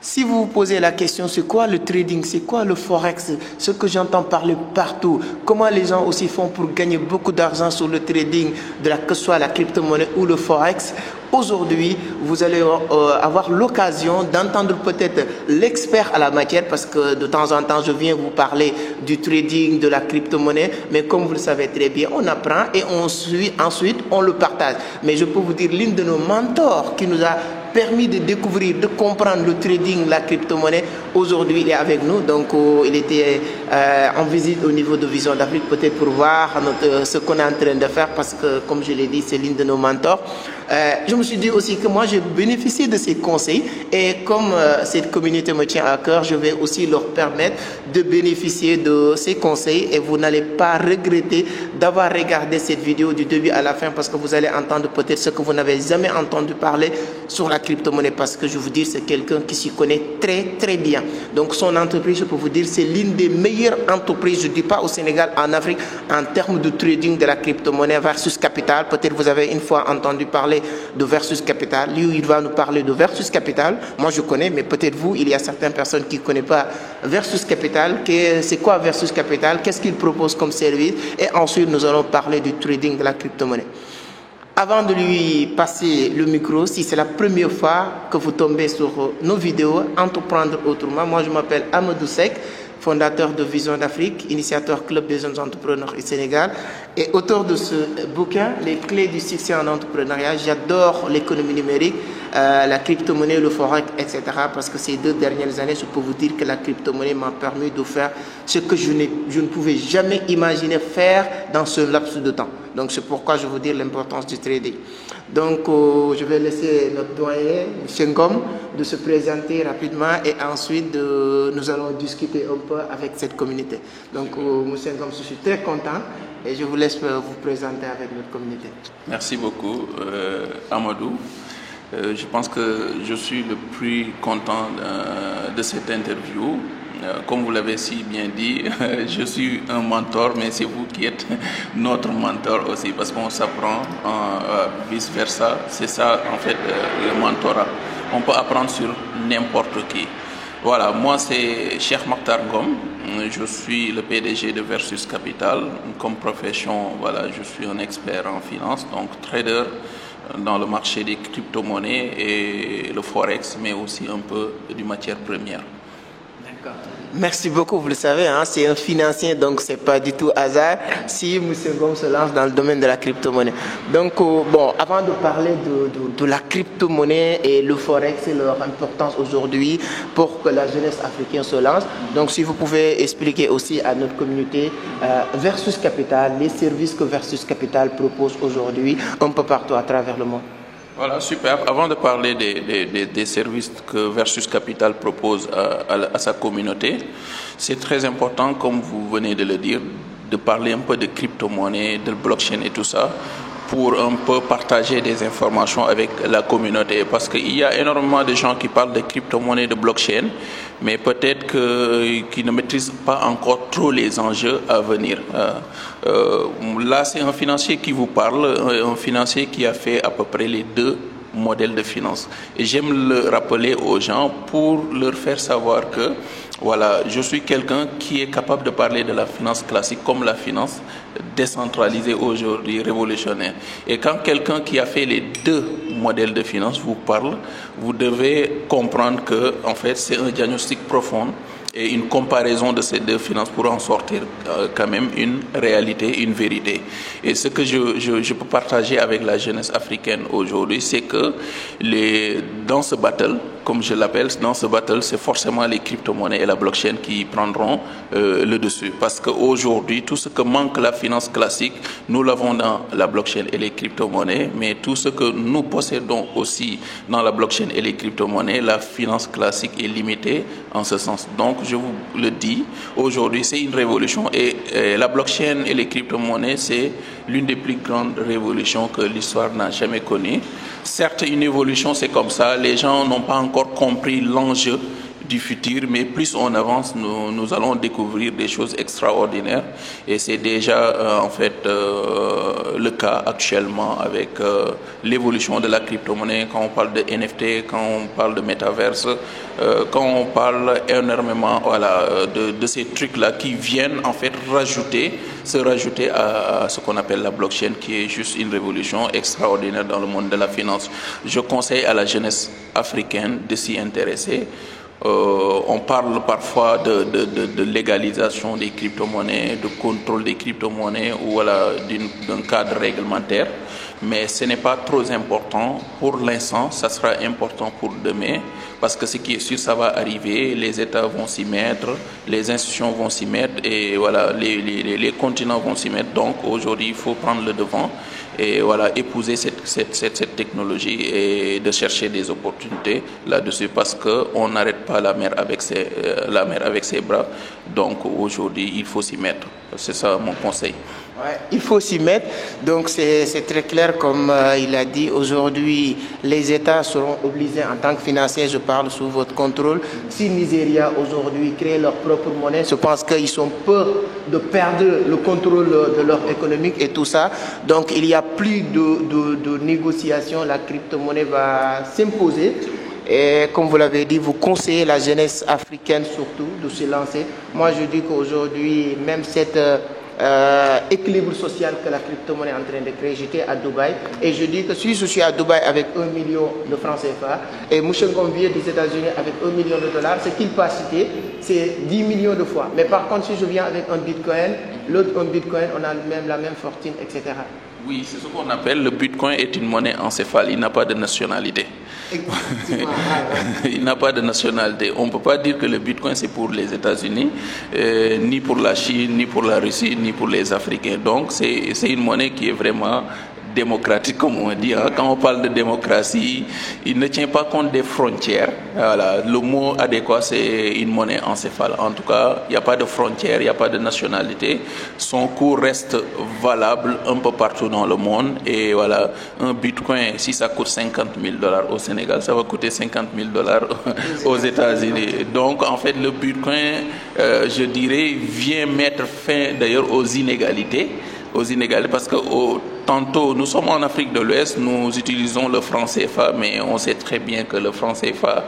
Si vous vous posez la question, c'est quoi le trading, c'est quoi le forex, ce que j'entends parler partout, comment les gens aussi font pour gagner beaucoup d'argent sur le trading, que ce soit la crypto-monnaie ou le forex, aujourd'hui, vous allez avoir l'occasion d'entendre peut-être l'expert à la matière, parce que de temps en temps, je viens vous parler du trading, de la crypto-monnaie, mais comme vous le savez très bien, on apprend et ensuite on le partage. Mais je peux vous dire, l'une de nos mentors qui nous a permis de découvrir, de comprendre le trading, la crypto-monnaie. Aujourd'hui, il est avec nous. Donc, il était en visite au niveau de Vision d'Afrique, peut-être pour voir ce qu'on est en train de faire, parce que, comme je l'ai dit, c'est l'une de nos mentors. Je me suis dit aussi que moi, j'ai bénéficié de ces conseils. Et comme cette communauté me tient à cœur, je vais aussi leur permettre de bénéficier de ces conseils. Et vous n'allez pas regretter d'avoir regardé cette vidéo du début à la fin, parce que vous allez entendre peut-être ce que vous n'avez jamais entendu parler sur la crypto-monnaie, parce que je vous dis, c'est quelqu'un qui s'y connaît très très bien. Donc son entreprise, je peux vous dire, c'est l'une des meilleures entreprises, je ne dis pas au Sénégal, en Afrique, en termes de trading de la crypto-monnaie. Versus Capital, peut-être vous avez une fois entendu parler de Versus Capital. Lui, il va nous parler de Versus Capital. Moi, je connais, mais peut-être vous, il y a certaines personnes qui ne connaissent pas Versus Capital. C'est quoi Versus Capital? Qu'est-ce qu'il propose comme service? Et ensuite, nous allons parler du trading de la crypto-monnaie. Avant de lui passer le micro, si c'est la première fois que vous tombez sur nos vidéos, Entreprendre autrement, moi je m'appelle Amadou Seck, fondateur de Vision d'Afrique, initiateur Club des jeunes entrepreneurs au Sénégal et auteur de ce bouquin, Les clés du succès en entrepreneuriat. J'adore l'économie numérique, la crypto-monnaie, le forex, etc. Parce que ces 2 dernières années, je peux vous dire que la crypto-monnaie m'a permis de faire ce que je ne pouvais jamais imaginer faire dans ce laps de temps. Donc c'est pourquoi je veux dire l'importance du trading. Donc je vais laisser notre doyen, M. Ngom, de se présenter rapidement et ensuite nous allons discuter un peu avec cette communauté. Donc M. Ngom, je suis très content et je vous laisse vous présenter avec notre communauté. Merci beaucoup Amadou. Je pense que je suis le plus content de cette interview. Comme vous l'avez si bien dit, je suis un mentor, mais c'est vous qui êtes notre mentor aussi, parce qu'on s'apprend vice-versa. C'est ça, en fait, le mentorat. On peut apprendre sur n'importe qui. Voilà, moi, c'est Cheikh Makhtar Ngom. Je suis le PDG de Versus Capital. Comme profession, voilà, je suis un expert en finance, donc trader dans le marché des crypto-monnaies et le forex, mais aussi un peu du matière première. Merci beaucoup, vous le savez, hein, c'est un financier, donc c'est pas du tout hasard si M. Ngom se lance dans le domaine de la crypto-monnaie. Donc, bon, avant de parler de la crypto-monnaie et le forex et leur importance aujourd'hui pour que la jeunesse africaine se lance, donc si vous pouvez expliquer aussi à notre communauté Versus Capital, les services que Versus Capital propose aujourd'hui un peu partout à travers le monde. Voilà, super. Avant de parler des services que Versus Capital propose à sa communauté, c'est très important, comme vous venez de le dire, de parler un peu de crypto-monnaie, de blockchain et tout ça, pour un peu partager des informations avec la communauté. Parce qu'il y a énormément de gens qui parlent de crypto-monnaie, de blockchain, mais peut-être qu'ils ne maîtrisent pas encore trop les enjeux à venir. Là, c'est un financier qui vous parle, un financier qui a fait à peu près les 2 modèles de finance. Et j'aime le rappeler aux gens pour leur faire savoir que voilà, je suis quelqu'un qui est capable de parler de la finance classique comme la finance décentralisée aujourd'hui, révolutionnaire. Et quand quelqu'un qui a fait les 2 modèles de finance vous parle, vous devez comprendre que en fait, c'est un diagnostic profond et une comparaison de ces 2 finances pour en sortir quand même une réalité, une vérité. Et ce que je peux partager avec la jeunesse africaine aujourd'hui, c'est que dans ce battle, comme je l'appelle, dans ce battle, c'est forcément les crypto-monnaies et la blockchain qui prendront le dessus. Parce qu'aujourd'hui, tout ce que manque la finance classique, nous l'avons dans la blockchain et les crypto-monnaies, mais tout ce que nous possédons aussi dans la blockchain et les crypto-monnaies, la finance classique est limitée en ce sens. Donc, je vous le dis, aujourd'hui, c'est une révolution et la blockchain et les crypto-monnaies, c'est l'une des plus grandes révolutions que l'histoire n'a jamais connues. Certes, une évolution, c'est comme ça. Les gens n'ont pas encore compris l'enjeu du futur, mais plus on avance, nous allons découvrir des choses extraordinaires. Et c'est déjà en fait le cas actuellement avec l'évolution de la crypto-monnaie. Quand on parle de NFT, quand on parle de métaverse, quand on parle énormément de ces trucs-là qui viennent en fait se rajouter à ce qu'on appelle la blockchain, qui est juste une révolution extraordinaire dans le monde de la finance. Je conseille à la jeunesse africaine de s'y intéresser. On parle parfois de légalisation des crypto-monnaies, de contrôle des crypto-monnaies ou d'un cadre réglementaire, mais ce n'est pas trop important pour l'instant, ça sera important pour demain, parce que ce qui est sûr, ça va arriver, les États vont s'y mettre, les institutions vont s'y mettre et les continents vont s'y mettre. Donc aujourd'hui, il faut prendre le devant et épouser cette technologie et de chercher des opportunités là-dessus, parce qu'on n'arrête pas la mer avec ses bras. Donc aujourd'hui, il faut s'y mettre. C'est ça mon conseil. Ouais, il faut s'y mettre. Donc c'est très clair, comme il a dit. Aujourd'hui, les États seront obligés, en tant que financiers, je parle sous votre contrôle. Si Nigeria aujourd'hui crée leur propre monnaie, je pense qu'ils sont peur de perdre le contrôle de leur économique et tout ça. Donc il n'y a plus de négociation. La crypto-monnaie va s'imposer. Et comme vous l'avez dit, vous conseillez la jeunesse africaine surtout de se lancer. Moi, je dis qu'aujourd'hui, même cet équilibre social que la crypto-monnaie est en train de créer, j'étais à Dubaï et je dis que si je suis à Dubaï avec 1 million de francs CFA et Mouchen vient des États-Unis avec 1 million de dollars, ce qu'il peut acheter, c'est 10 millions de fois. Mais par contre, si je viens avec un bitcoin, l'autre un bitcoin, on a même la même fortune, etc. Oui, c'est ce qu'on appelle le bitcoin est une monnaie encéphale, il n'a pas de nationalité. Il n'a pas de nationalité. On ne peut pas dire que le bitcoin c'est pour les États-Unis, ni pour la Chine, ni pour la Russie, ni pour les Africains. Donc c'est une monnaie qui est vraiment démocratique, comme on dit. Quand on parle de démocratie, il ne tient pas compte des frontières. Voilà. Le mot adéquat, c'est une monnaie encéphale. En tout cas, il n'y a pas de frontières, il n'y a pas de nationalité. Son cours reste valable un peu partout dans le monde. Et voilà, un bitcoin, si ça coûte $50,000 au Sénégal, ça va coûter $50,000 aux États-Unis. Donc, en fait, le bitcoin, je dirais, vient mettre fin d'ailleurs aux inégalités, parce que tantôt, nous sommes en Afrique de l'Ouest, nous utilisons le franc CFA, mais on sait très bien que le franc CFA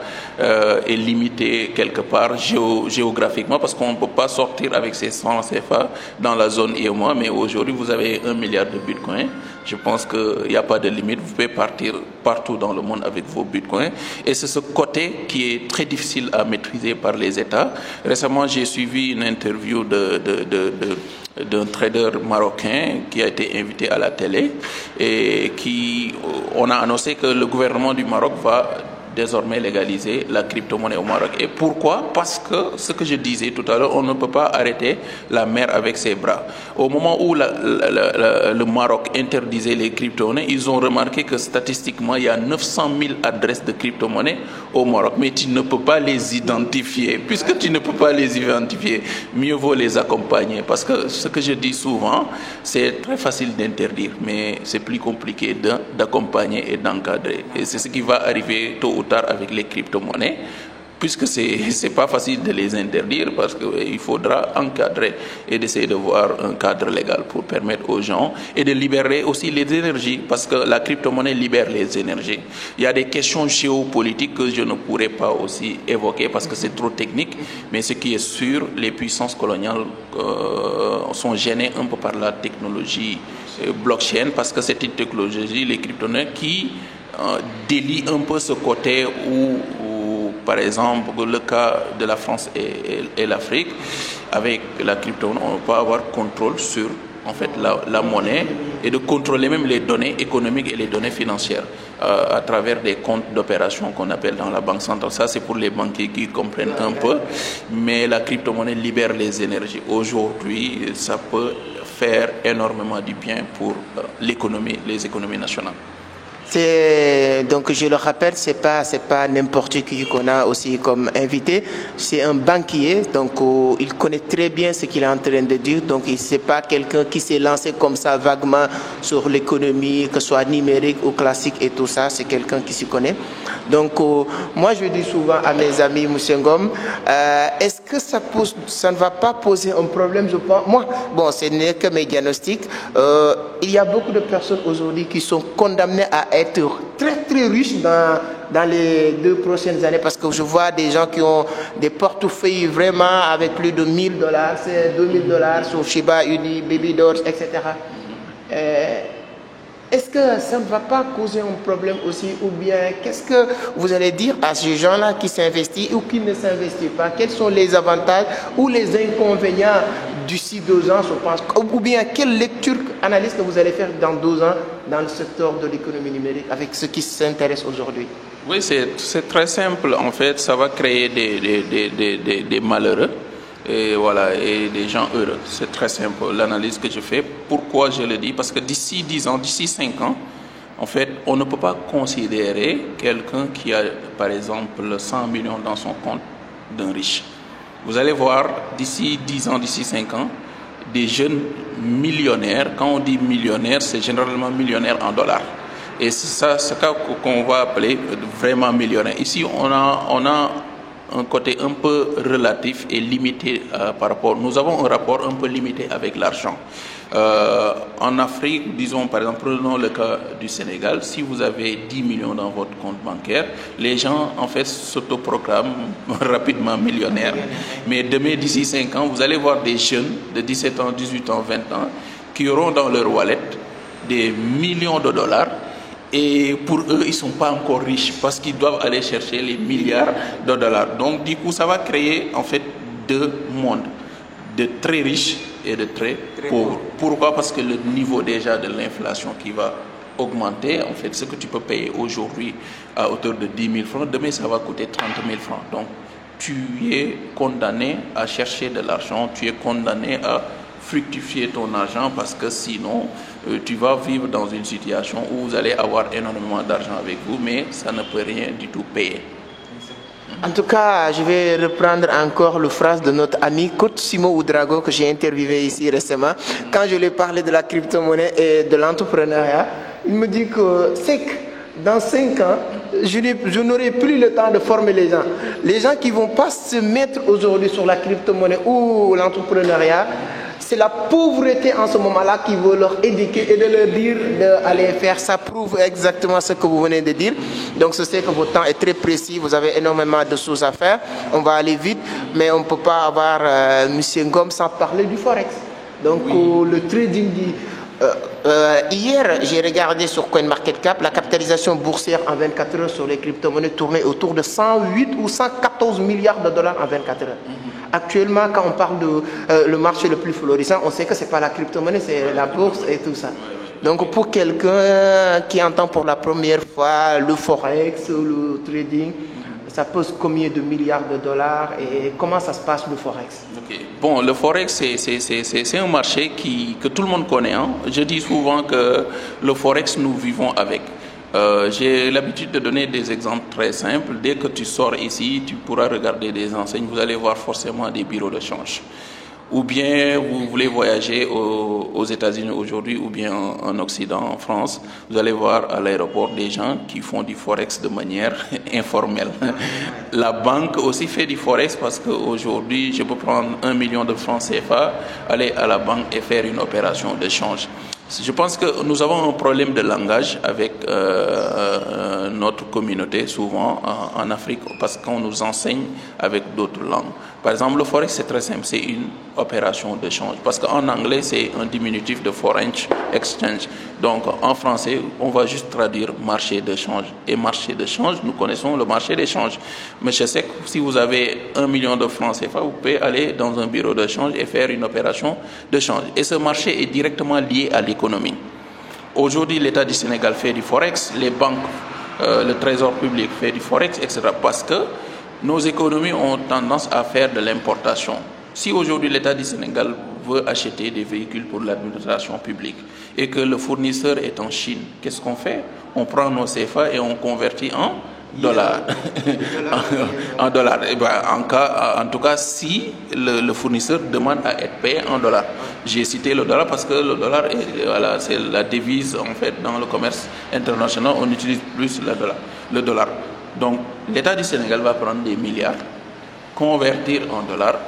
est limité quelque part géographiquement, parce qu'on ne peut pas sortir avec ces francs CFA dans la zone IOMA. Mais aujourd'hui, vous avez 1 milliard de bitcoins. Je pense qu'il n'y a pas de limite. Vous pouvez partir partout dans le monde avec vos bitcoins. Et c'est ce côté qui est très difficile à maîtriser par les États. Récemment, j'ai suivi une interview d'un trader marocain qui a été invité à la télé et on a annoncé que le gouvernement du Maroc va désormais légaliser la crypto-monnaie au Maroc. Et pourquoi? Parce que, ce que je disais tout à l'heure, on ne peut pas arrêter la mer avec ses bras. Au moment où le Maroc interdisait les crypto-monnaies, ils ont remarqué que statistiquement, il y a 900 000 adresses de crypto-monnaies au Maroc. Mais tu ne peux pas les identifier. Puisque tu ne peux pas les identifier, mieux vaut les accompagner. Parce que ce que je dis souvent, c'est très facile d'interdire, mais c'est plus compliqué d'accompagner et d'encadrer. Et c'est ce qui va arriver tôt ou tard avec les crypto-monnaies, puisque c'est pas facile de les interdire, parce qu'il faudra encadrer et d'essayer de voir un cadre légal pour permettre aux gens et de libérer aussi les énergies, parce que la crypto-monnaie libère les énergies. Il y a des questions géopolitiques que je ne pourrais pas aussi évoquer parce que c'est trop technique, mais ce qui est sûr, les puissances coloniales sont gênées un peu par la technologie blockchain, parce que c'est une technologie, les crypto-monnaies, qui délie un peu ce côté où, par exemple, le cas de la France et l'Afrique, avec la crypto-monnaie, on peut avoir contrôle sur en fait la monnaie et de contrôler même les données économiques et les données financières à travers des comptes d'opération qu'on appelle dans la banque centrale. Ça, c'est pour les banquiers qui comprennent un peu, mais la crypto-monnaie libère les énergies. Aujourd'hui, ça peut faire énormément du bien pour l'économie, les économies nationales. Donc je le rappelle, c'est pas n'importe qui qu'on a aussi comme invité, c'est un banquier, donc il connaît très bien ce qu'il est en train de dire, donc c'est pas quelqu'un qui s'est lancé comme ça vaguement sur l'économie, que ce soit numérique ou classique et tout ça, c'est quelqu'un qui s'y connaît. Donc, moi, je dis souvent à mes amis, M. Ngom, est-ce que ça ne va pas poser un problème, je pense. Moi, bon, ce n'est que mes diagnostics. Il y a beaucoup de personnes aujourd'hui qui sont condamnées à être très, très riches dans les 2 prochaines années, parce que je vois des gens qui ont des portefeuilles vraiment avec plus de $1000, c'est $2000 sur Shiba Inu, Baby Doge, etc. Est-ce que ça ne va pas causer un problème aussi, ou bien qu'est-ce que vous allez dire à ces gens-là qui s'investissent ou qui ne s'investissent pas? Quels sont les avantages ou les inconvénients d'ici 2 ans, je pense, ou bien quelle lecture, analyse que vous allez faire dans 2 ans dans le secteur de l'économie numérique avec ceux qui s'intéressent aujourd'hui? Oui, c'est très simple. En fait, ça va créer des malheureux. Et voilà, et des gens heureux. C'est très simple l'analyse que je fais. Pourquoi je le dis? Parce que d'ici 10 ans, d'ici 5 ans, en fait, on ne peut pas considérer quelqu'un qui a, par exemple, 100 millions dans son compte d'un riche. Vous allez voir, d'ici 10 ans, d'ici 5 ans, des jeunes millionnaires. Quand on dit millionnaire, c'est généralement millionnaire en dollars. Et c'est ça, c'est ça qu'on va appeler vraiment millionnaire. Ici, on a un côté un peu relatif et limité par rapport. Nous avons un rapport un peu limité avec l'argent. En Afrique, disons par exemple, prenons le cas du Sénégal, si vous avez 10 millions dans votre compte bancaire, les gens en fait s'autoproclament rapidement millionnaires. Mais demain, d'ici 5 ans, vous allez voir des jeunes de 17 ans, 18 ans, 20 ans qui auront dans leur wallet des millions de dollars. Et pour eux, ils ne sont pas encore riches parce qu'ils doivent aller chercher les milliards de dollars. Donc, du coup, ça va créer en fait 2 mondes, de très riches et de très pauvres. Pourquoi? Parce que le niveau déjà de l'inflation qui va augmenter, en fait, ce que tu peux payer aujourd'hui à hauteur de 10 000 francs, demain, ça va coûter 30 000 francs. Donc, tu es condamné à chercher de l'argent, tu es condamné à fructifier ton argent parce que sinon tu vas vivre dans une situation où vous allez avoir énormément d'argent avec vous mais ça ne peut rien du tout payer. En tout cas, je vais reprendre encore la phrase de notre ami coach Simo Oudrago que j'ai interviewé ici récemment. Quand je lui ai parlé de la crypto-monnaie et de l'entrepreneuriat, il me dit que c'est que dans 5 ans, je n'aurai plus le temps de former les gens. Les gens qui ne vont pas se mettre aujourd'hui sur la crypto-monnaie ou l'entrepreneuriat, c'est la pauvreté en ce moment-là qui veut leur éduquer et de leur dire d'aller faire. Ça prouve exactement ce que vous venez de dire. Donc, je sais que votre temps est très précis. Vous avez énormément de choses à faire. On va aller vite, mais on ne peut pas avoir M. Ngom sans parler du Forex. Donc, le trading dit... hier, j'ai regardé sur CoinMarketCap, la capitalisation boursière en 24 heures sur les crypto-monnaies tournait autour de 108 ou 114 milliards de dollars en 24 heures. Actuellement, quand on parle de le marché le plus florissant, on sait que ce n'est pas la crypto-monnaie, c'est la bourse et tout ça. Donc, pour quelqu'un qui entend pour la première fois le Forex, le trading, ça pose combien de milliards de dollars et comment ça se passe le Forex? Okay. Bon, le Forex, c'est un marché que tout le monde connaît. Hein. Je dis souvent que le Forex, nous vivons avec. J'ai l'habitude de donner des exemples très simples. Dès que tu sors ici, tu pourras regarder des enseignes. Vous allez voir forcément des bureaux de change. Ou bien vous voulez voyager aux États-Unis aujourd'hui ou bien en Occident, en France, vous allez voir à l'aéroport des gens qui font du Forex de manière informelle. La banque aussi fait du Forex parce qu'aujourd'hui, je peux prendre 1 million de francs CFA, aller à la banque et faire une opération de change. Je pense que nous avons un problème de langage avec notre communauté, souvent en Afrique, parce qu'on nous enseigne avec d'autres langues. Par exemple, le Forex, c'est très simple, c'est une opération de change. Parce qu'en anglais, c'est un diminutif de Foreign Exchange. Donc, en français, on va juste traduire marché de change. Et marché de change, nous connaissons le marché des changes. Mais je sais que si vous avez 1 million de francs CFA, vous pouvez aller dans un bureau de change et faire une opération de change. Et ce marché est directement lié à l'économie. Aujourd'hui, l'État du Sénégal fait du Forex, les banques, le Trésor public fait du Forex, etc. Parce que nos économies ont tendance à faire de l'importation. Si aujourd'hui l'État du Sénégal veut acheter des véhicules pour l'administration publique et que le fournisseur est en Chine, qu'est-ce qu'on fait? On prend nos CFA et on convertit en dollars. En dollars. Et ben, en tout cas, si le fournisseur demande à être payé en dollars. J'ai cité le dollar parce que le dollar, voilà, c'est la devise en fait dans le commerce international. On utilise plus le dollar. Donc, l'État du Sénégal va prendre des milliards, convertir en dollars.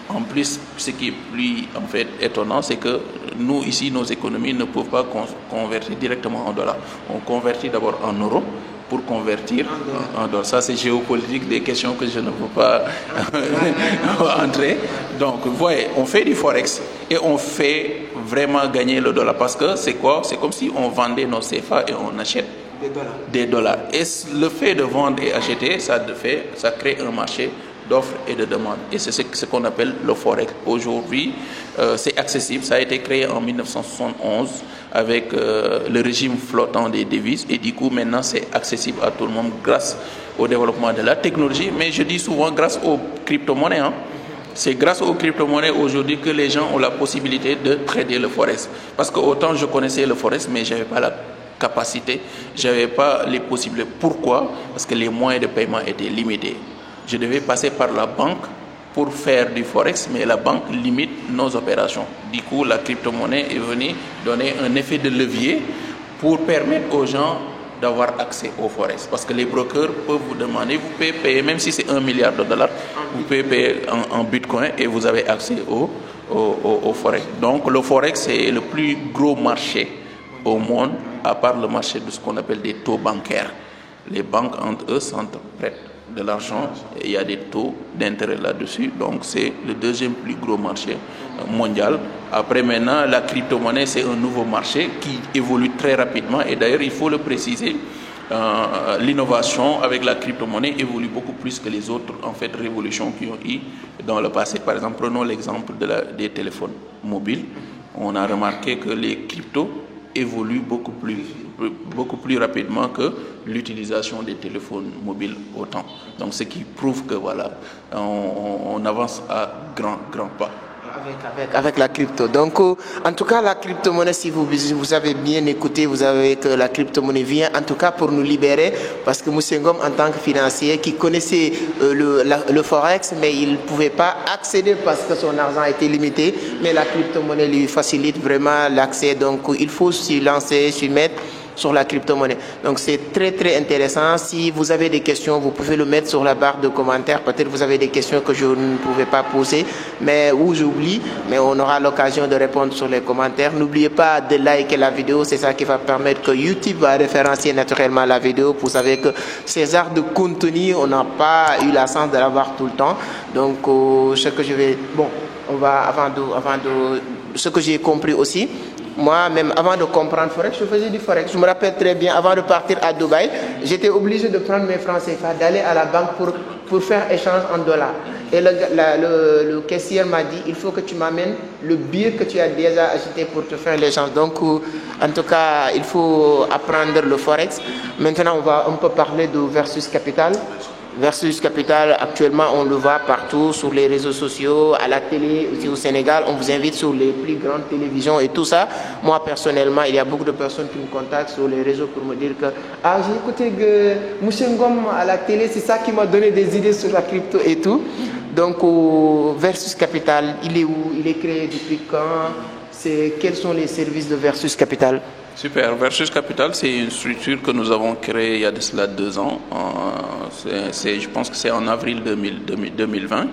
En plus, ce qui est plus en fait étonnant, c'est que nous, ici, nos économies ne peuvent pas convertir directement en dollars. On convertit d'abord en euros pour convertir en dollars. Ça, c'est géopolitique, des questions que je ne peux pas entrer. Donc, vous voyez, on fait du forex et on fait vraiment gagner le dollar. Parce que c'est quoi? C'est comme si on vendait nos CFA et on achète des dollars. Et le fait de vendre et acheter, ça crée un marché d'offres et de demandes. Et c'est ce qu'on appelle le forex. Aujourd'hui, c'est accessible. Ça a été créé en 1971 avec le régime flottant des devises. Et du coup, maintenant, c'est accessible à tout le monde grâce au développement de la technologie. Mais je dis souvent grâce aux crypto-monnaies. C'est grâce aux crypto-monnaies aujourd'hui que les gens ont la possibilité de trader le forex. Parce que autant je connaissais le forex, mais je n'avais pas la capacité, je n'avais pas les possibilités. Pourquoi? Parce que les moyens de paiement étaient limités. Je devais passer par la banque pour faire du forex, mais la banque limite nos opérations. Du coup, la crypto-monnaie est venue donner un effet de levier pour permettre aux gens d'avoir accès au forex. Parce que les brokers peuvent vous demander, vous pouvez payer, même si c'est $1 milliard, vous pouvez payer en bitcoin et vous avez accès au forex. Donc le forex, c'est le plus gros marché au monde, à part le marché de ce qu'on appelle des taux bancaires. Les banques, entre eux, s'entreprenent de l'argent et il y a des taux d'intérêt là-dessus. Donc c'est le deuxième plus gros marché mondial. Après maintenant, la crypto-monnaie, c'est un nouveau marché qui évolue très rapidement et d'ailleurs, il faut le préciser, l'innovation avec la crypto-monnaie évolue beaucoup plus que les autres en fait, révolutions qui ont eu dans le passé. Par exemple, prenons l'exemple des téléphones mobiles. On a remarqué que les cryptos évoluent beaucoup plus rapidement que l'utilisation des téléphones mobiles au temps. Donc ce qui prouve que voilà, on avance à grands pas. Avec la crypto. Donc, en tout cas, la crypto-monnaie, si vous avez bien écouté, vous avez que la crypto-monnaie vient, en tout cas, pour nous libérer, parce que Moussa Ngom, en tant que financier, qui connaissait le forex, mais il ne pouvait pas accéder parce que son argent était limité, mais la crypto-monnaie lui facilite vraiment l'accès. Donc, il faut s'y lancer, s'y mettre sur la crypto-monnaie. Donc c'est très intéressant. Si vous avez des questions, vous pouvez le mettre sur la barre de commentaires. Peut-être vous avez des questions que je ne pouvais pas poser, mais ou j'oublie, mais on aura l'occasion de répondre sur les commentaires. N'oubliez pas de liker la vidéo, c'est ça qui va permettre que YouTube va référencer naturellement la vidéo. Vous savez que ces arts de contenu, on n'a pas eu la chance de l'avoir tout le temps. Donc ce que je vais, bon, on va avant de ce que j'ai compris aussi. Moi, même avant de comprendre Forex, je faisais du Forex. Je me rappelle très bien, avant de partir à Dubaï, j'étais obligé de prendre mes francs CFA, d'aller à la banque pour faire échange en dollars. Et le caissier m'a dit, il faut que tu m'amènes le billet que tu as déjà acheté pour te faire l'échange. Donc, en tout cas, il faut apprendre le Forex. Maintenant, on peut parler de Versus Capital. Versus Capital, actuellement, on le voit partout sur les réseaux sociaux, à la télé, aussi au Sénégal. On vous invite sur les plus grandes télévisions et tout ça. Moi, personnellement, il y a beaucoup de personnes qui me contactent sur les réseaux pour me dire que j'ai écouté Moussa Ngom à la télé, c'est ça qui m'a donné des idées sur la crypto et tout. Donc, Versus Capital, il est où? Il est créé depuis quand? Quels sont les services de Versus Capital? Super. Versus Capital, c'est une structure que nous avons créée il y a de cela 2 ans. Je pense que c'est en avril 2020.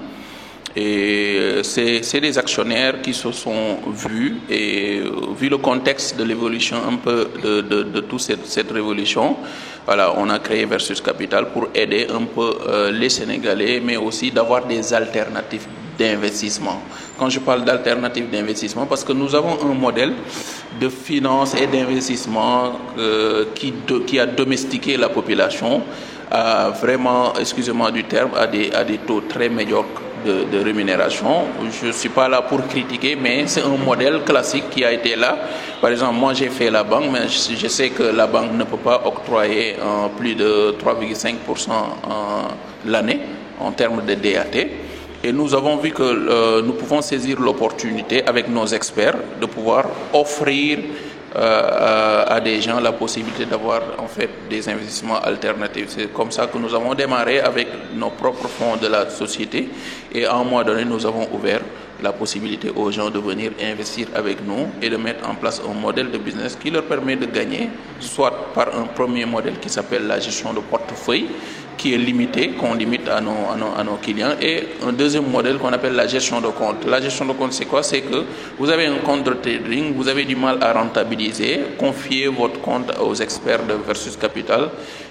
Et c'est des actionnaires qui se sont vus et vu le contexte de l'évolution un peu de toute cette révolution, voilà, on a créé Versus Capital pour aider un peu les Sénégalais, mais aussi d'avoir des alternatives d'investissement. Quand je parle d'alternatives d'investissement, parce que nous avons un modèle de finance et d'investissement qui a domestiqué la population, vraiment, excusez-moi du terme, à des taux très médiocres de rémunération. Je ne suis pas là pour critiquer, mais c'est un modèle classique qui a été là. Par exemple, moi j'ai fait la banque, mais je sais que la banque ne peut pas octroyer plus de 3,5% l'année en termes de DAT. Et nous avons vu que nous pouvons saisir l'opportunité avec nos experts de pouvoir offrir à des gens la possibilité d'avoir en fait des investissements alternatifs. C'est comme ça que nous avons démarré avec nos propres fonds de la société et à un moment donné nous avons ouvert la possibilité aux gens de venir investir avec nous et de mettre en place un modèle de business qui leur permet de gagner soit par un premier modèle qui s'appelle la gestion de portefeuille qui est limité, qu'on limite à nos clients, et un deuxième modèle qu'on appelle la gestion de compte. La gestion de compte, c'est quoi? C'est que vous avez un compte de trading, vous avez du mal à rentabiliser, confiez votre compte aux experts de Versus Capital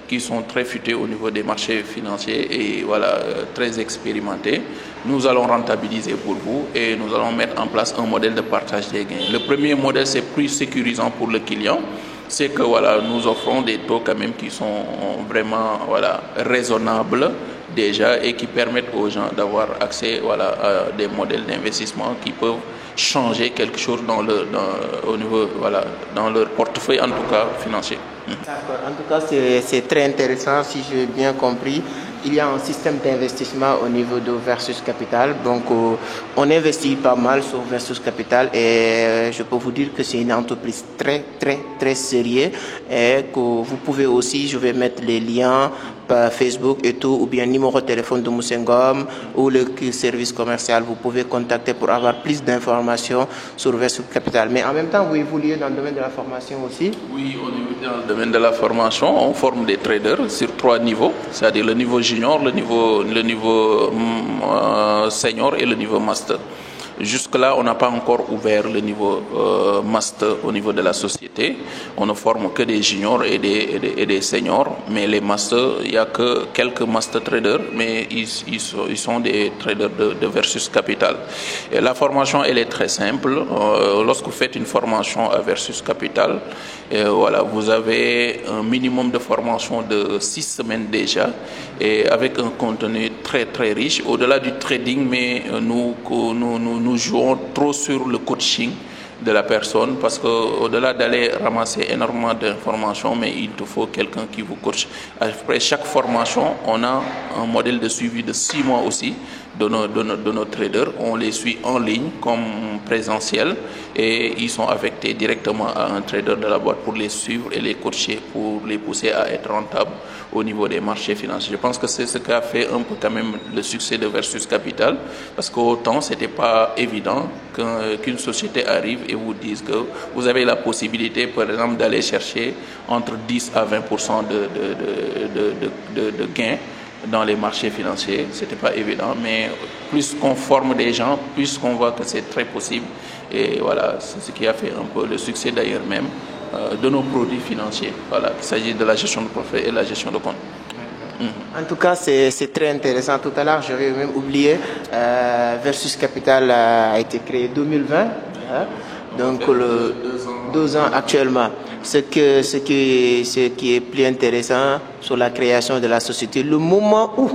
qui sont très futés au niveau des marchés financiers et voilà, très expérimentés. Nous allons rentabiliser pour vous et nous allons mettre en place un modèle de partage des gains. Le premier modèle, c'est plus sécurisant pour le client. C'est que voilà, nous offrons des taux quand même qui sont vraiment voilà, raisonnables déjà et qui permettent aux gens d'avoir accès voilà, à des modèles d'investissement qui peuvent changer quelque chose au niveau, voilà, dans leur portefeuille, en tout cas financier. D'accord. En tout cas, c'est très intéressant, si j'ai bien compris. Il y a un système d'investissement au niveau de Versus Capital. Donc, on investit pas mal sur Versus Capital et je peux vous dire que c'est une entreprise très, très, très sérieuse et que vous pouvez aussi, je vais mettre les liens par Facebook et tout, ou bien numéro de téléphone de Moussa Ngom ou le service commercial. Vous pouvez contacter pour avoir plus d'informations sur Versus Capital. Mais en même temps, vous évoluez dans le domaine de la formation aussi? Oui, on évolue dans le domaine de la formation. On forme des traders sur 3 niveaux, c'est-à-dire le niveau junior, le niveau senior et le niveau master. Jusque-là, on n'a pas encore ouvert le niveau master au niveau de la société. On ne forme que des juniors et des seniors. Mais les masters, il n'y a que quelques master traders, mais ils sont des traders de Versus Capital. Et la formation, elle est très simple. Lorsque vous faites une formation à Versus Capital, voilà, vous avez un minimum de formation de 6 semaines déjà, et avec un contenu très très riche. Au-delà du trading, mais nous jouons trop sur le coaching de la personne parce qu'au-delà d'aller ramasser énormément d'informations, mais il te faut quelqu'un qui vous coach. Après chaque formation, on a un modèle de suivi de 6 mois aussi de nos traders. On les suit en ligne comme présentiel et ils sont affectés directement à un trader de la boîte pour les suivre et les coacher, pour les pousser à être rentables au niveau des marchés financiers. Je pense que c'est ce qui a fait un peu quand même le succès de Versus Capital, parce qu'autant c'était pas évident qu'une société arrive et vous dise que vous avez la possibilité, par exemple, d'aller chercher entre 10 à 20% de gains dans les marchés financiers. C'était pas évident, mais plus qu'on forme des gens, plus qu'on voit que c'est très possible. Et voilà, c'est ce qui a fait un peu le succès d'ailleurs même de nos produits financiers. Voilà, il s'agit de la gestion de profit et la gestion de compte. En tout cas, c'est très intéressant. Tout à l'heure, j'avais même oublié, Versus Capital a été créé en 2020. Hein, donc, 2 ans actuellement. Ce qui est plus intéressant sur la création de la société, le moment où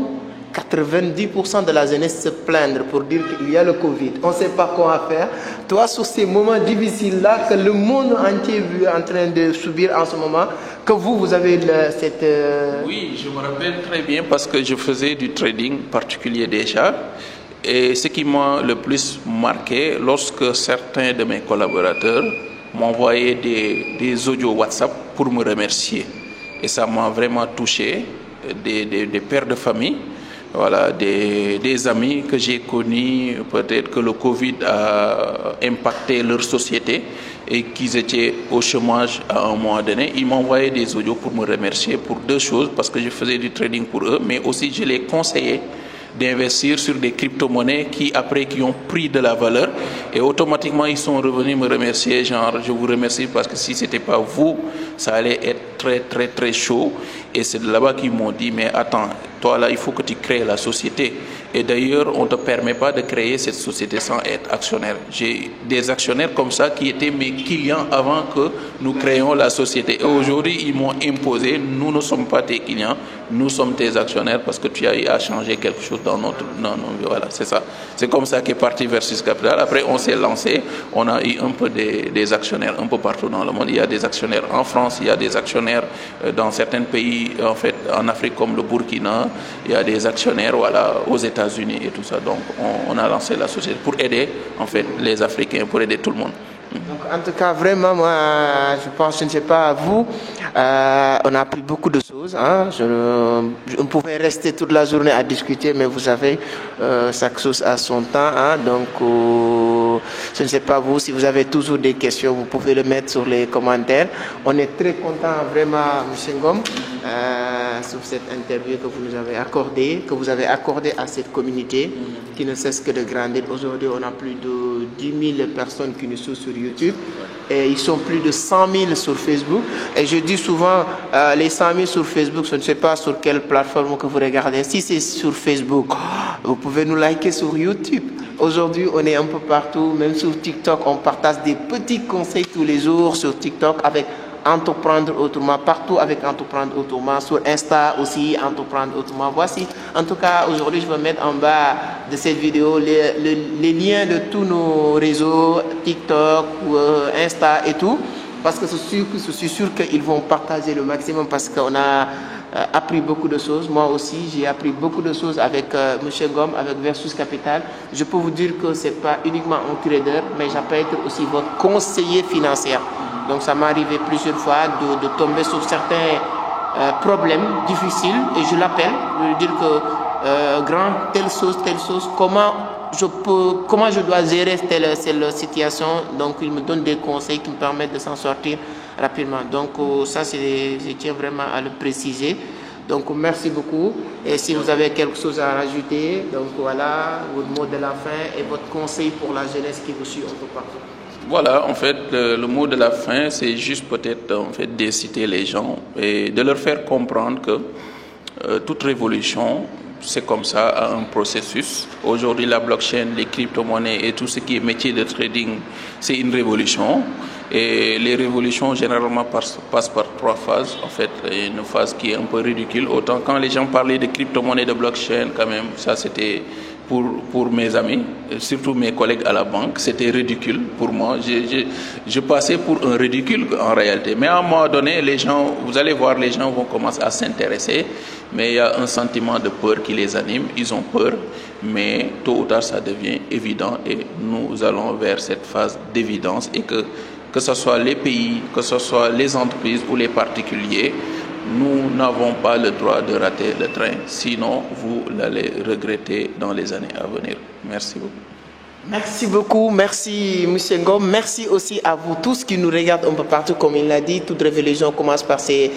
90% de la jeunesse se plaindre pour dire qu'il y a le Covid, on ne sait pas quoi faire. Toi, sur ces moments difficiles-là que le monde entier est en train de subir en ce moment, que vous avez cette... Oui, je me rappelle très bien parce que je faisais du trading particulier déjà. Et ce qui m'a le plus marqué, lorsque certains de mes collaborateurs m'envoyaient des audios WhatsApp pour me remercier. Et ça m'a vraiment touché, des pères de famille. Voilà, des amis que j'ai connus, peut-être que le Covid a impacté leur société et qu'ils étaient au chômage à un moment donné. Ils m'envoyaient des audios pour me remercier pour 2 choses, parce que je faisais du trading pour eux, mais aussi je les conseillais d'investir sur des crypto-monnaies qui ont pris de la valeur et automatiquement ils sont revenus me remercier, genre je vous remercie parce que si c'était pas vous, ça allait être très très très chaud. Et c'est de là-bas qu'ils m'ont dit mais attends, toi là il faut que tu crées la société. Et d'ailleurs on ne te permet pas de créer cette société sans être actionnaire. J'ai des actionnaires comme ça qui étaient mes clients avant que nous créions la société. Et aujourd'hui ils m'ont imposé, nous ne sommes pas tes clients, nous sommes tes actionnaires parce que tu as eu à changer quelque chose dans notre... voilà, c'est ça. C'est comme ça qu'est parti Versus Capital. Après on s'est lancé, on a eu un peu des actionnaires un peu partout dans le monde. Il y a des actionnaires en France, il y a des actionnaires dans certains pays, en fait en Afrique comme le Burkina, il y a des actionnaires voilà, aux États-Unis et tout ça. Donc on a lancé la société pour aider en fait les Africains, pour aider tout le monde. Donc, en tout cas, vraiment, moi, je pense, je ne sais pas, vous, on a appris beaucoup de choses. Hein. On pouvait rester toute la journée à discuter, mais vous savez, chaque chose a son temps. Hein. Donc, je ne sais pas vous, si vous avez toujours des questions, vous pouvez le mettre sur les commentaires. On est très content, vraiment, M. Ngom. sur cette interview que vous nous avez accordée, que vous avez accordée à cette communauté qui ne cesse que de grandir. Aujourd'hui, on a plus de 10 000 personnes qui nous suivent sur YouTube et ils sont plus de 100 000 sur Facebook. Et je dis souvent, les 100 000 sur Facebook, je ne sais pas sur quelle plateforme que vous regardez. Si c'est sur Facebook, vous pouvez nous liker sur YouTube. Aujourd'hui, on est un peu partout, même sur TikTok, on partage des petits conseils tous les jours sur TikTok avec Entreprendre Autrement, partout avec Entreprendre Autrement, sur Insta aussi, Entreprendre Autrement. Voici, en tout cas, aujourd'hui, je vais mettre en bas de cette vidéo les liens de tous nos réseaux, TikTok, Insta et tout, parce que je suis sûr qu'ils vont partager le maximum parce qu'on a appris beaucoup de choses. Moi aussi, j'ai appris beaucoup de choses avec M. Ngom, avec Versus Capital. Je peux vous dire que ce n'est pas uniquement un trader, mais je peux être aussi votre conseiller financier. Donc, ça m'est arrivé plusieurs fois de tomber sur certains problèmes difficiles et je l'appelle, je lui dire que grand, telle chose, comment je dois gérer telle situation. Donc, il me donne des conseils qui me permettent de s'en sortir rapidement. Donc, ça, je tiens vraiment à le préciser. Donc, merci beaucoup. Et si vous avez quelque chose à rajouter, donc voilà, votre mot de la fin et votre conseil pour la jeunesse qui vous suit un peu partout. Voilà, en fait, le mot de la fin, c'est juste peut-être en fait d'inciter les gens et de leur faire comprendre que toute révolution, c'est comme ça, a un processus. Aujourd'hui, la blockchain, les crypto-monnaies et tout ce qui est métier de trading, c'est une révolution. Et les révolutions, généralement, passent par 3 phases. En fait, une phase qui est un peu ridicule. Autant quand les gens parlaient de crypto-monnaie, de blockchain, quand même, ça c'était pour mes amis, surtout mes collègues à la banque, c'était ridicule pour moi. Je passais pour un ridicule en réalité. Mais à un moment donné, les gens, vous allez voir, les gens vont commencer à s'intéresser. Mais il y a un sentiment de peur qui les anime. Ils ont peur, mais tôt ou tard, ça devient évident. Et nous allons vers cette phase d'évidence et que ce soit les pays, que ce soit les entreprises ou les particuliers, nous n'avons pas le droit de rater le train. Sinon, vous l'allez regretter dans les années à venir. Merci beaucoup. Merci beaucoup, merci M. Ngom, merci aussi à vous tous qui nous regardent un peu partout, comme il l'a dit, toute révolution commence par ces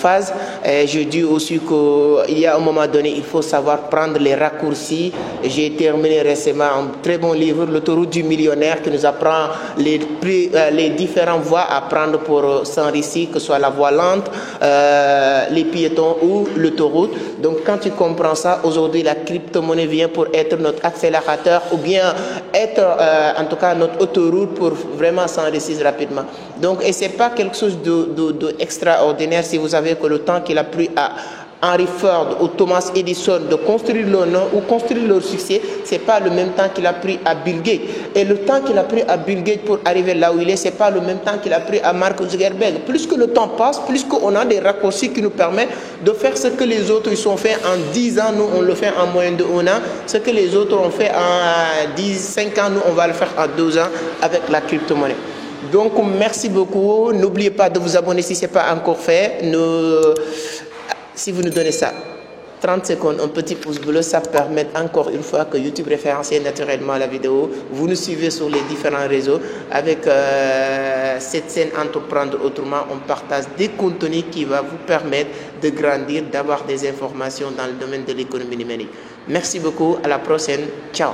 phases. Et je dis aussi qu'il y a un moment donné, il faut savoir prendre les raccourcis. J'ai terminé récemment un très bon livre, L'autoroute du millionnaire, qui nous apprend les différentes voies à prendre pour s'enrichir, que ce soit la voie lente, les piétons ou l'autoroute. Donc quand tu comprends ça, aujourd'hui la crypto-monnaie vient pour être notre accélérateur ou bien être en tout cas notre autoroute pour vraiment s'enrichir rapidement. Donc, et c'est pas quelque chose d'extraordinaire si vous savez que le temps qu'il a pris à Henry Ford ou Thomas Edison de construire leur nom ou construire leur succès, c'est pas le même temps qu'il a pris à Bill Gates. Et le temps qu'il a pris à Bill Gates pour arriver là où il est, c'est pas le même temps qu'il a pris à Mark Zuckerberg. Plus que le temps passe, plus qu'on a des raccourcis qui nous permettent de faire ce que les autres ils ont fait en 10 ans, nous on le fait en moins de 1 an. Ce que les autres ont fait en 5 ans, nous on va le faire en 2 ans avec la crypto-monnaie. Donc merci beaucoup. N'oubliez pas de vous abonner si ce n'est pas encore fait. Si vous nous donnez ça, 30 secondes, un petit pouce bleu, ça permet encore une fois que YouTube référencie naturellement la vidéo. Vous nous suivez sur les différents réseaux. Avec cette chaîne Entreprendre Autrement, on partage des contenus qui vont vous permettre de grandir, d'avoir des informations dans le domaine de l'économie numérique. Merci beaucoup, à la prochaine, ciao.